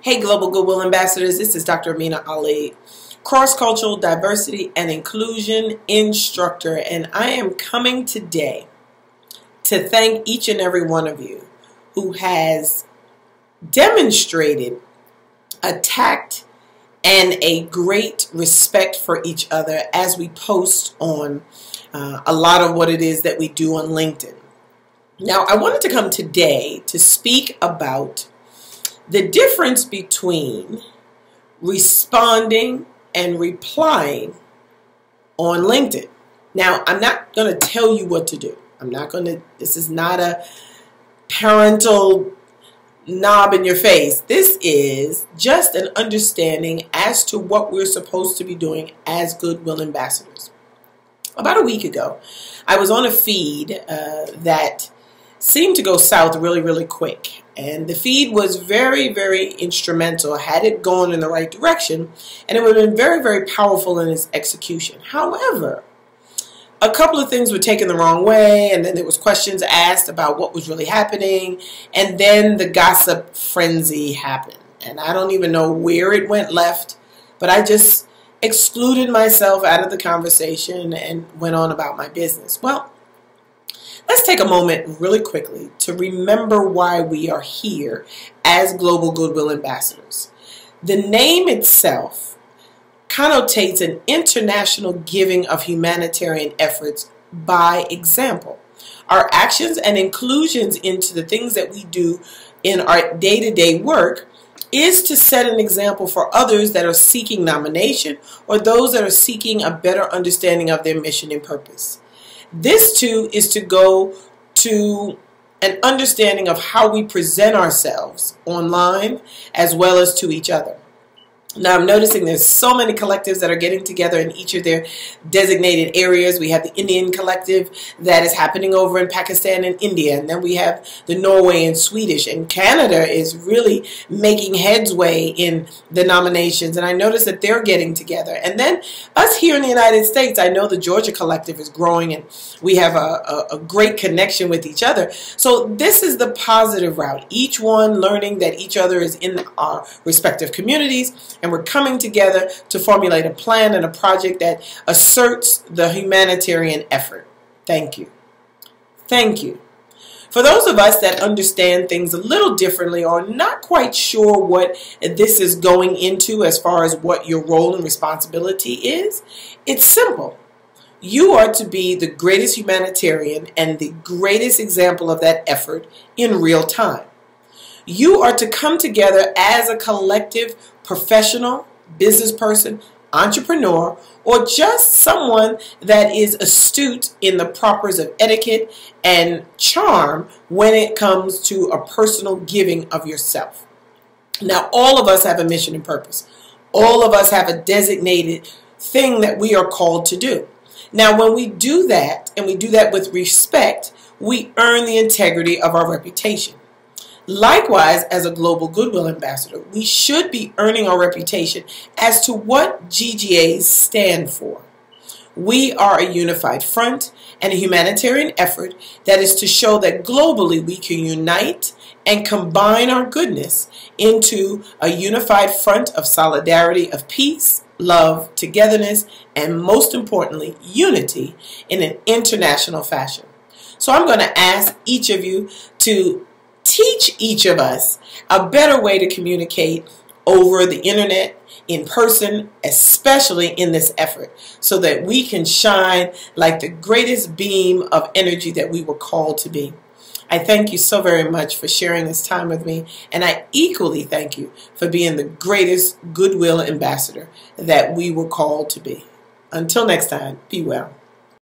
Hey Global Goodwill Ambassadors, this is Dr. Amina Ali, cross-cultural diversity and inclusion instructor, and I am coming today to thank each and every one of you who has demonstrated a tact and a great respect for each other as we post on a lot of what it is that we do on LinkedIn. Now, I wanted to come today to speak about the difference between responding and replying on LinkedIn. Now, I'm not going to tell you what to do. This is not a parental knob in your face. This is just an understanding as to what we're supposed to be doing as Goodwill Ambassadors. About a week ago, I was on a feed that seemed to go south really, really quick. And the feed was very, very instrumental, had it gone in the right direction, and it would have been very, very powerful in its execution. However, a couple of things were taken the wrong way, and then there was questions asked about what was really happening, and then the gossip frenzy happened. And I don't even know where it went left, but I just excluded myself out of the conversation and went on about my business. Well, let's take a moment really quickly to remember why we are here as Global Goodwill Ambassadors. The name itself connotates an international giving of humanitarian efforts by example. Our actions and inclusions into the things that we do in our day-to-day work is to set an example for others that are seeking nomination or those that are seeking a better understanding of their mission and purpose. This too is to go to an understanding of how we present ourselves online as well as to each other. Now, I'm noticing there's so many collectives that are getting together in each of their designated areas. We have the Indian collective that is happening over in Pakistan and India. And then we have the Norway and Swedish. And Canada is really making headway in the nominations. And I notice that they're getting together. And then us here in the United States, I know the Georgia collective is growing and we have a great connection with each other. So this is the positive route. Each one learning that each other is in our respective communities. And we're coming together to formulate a plan and a project that asserts the humanitarian effort. Thank you. Thank you. For those of us that understand things a little differently or not quite sure what this is going into as far as what your role and responsibility is, it's simple. You are to be the greatest humanitarian and the greatest example of that effort in real time. You are to come together as a collective professional, business person, entrepreneur, or just someone that is astute in the propers of etiquette and charm when it comes to a personal giving of yourself. Now, all of us have a mission and purpose. All of us have a designated thing that we are called to do. Now, when we do that, and we do that with respect, we earn the integrity of our reputation. Likewise, as a Global Goodwill Ambassador, we should be earning our reputation as to what GGAs stand for. We are a unified front and a humanitarian effort that is to show that globally we can unite and combine our goodness into a unified front of solidarity, of peace, love, togetherness, and most importantly, unity in an international fashion. So I'm going to ask each of you to teach each of us a better way to communicate over the internet, in person, especially in this effort, so that we can shine like the greatest beam of energy that we were called to be. I thank you so very much for sharing this time with me, and I equally thank you for being the greatest Goodwill Ambassador that we were called to be. Until next time, be well.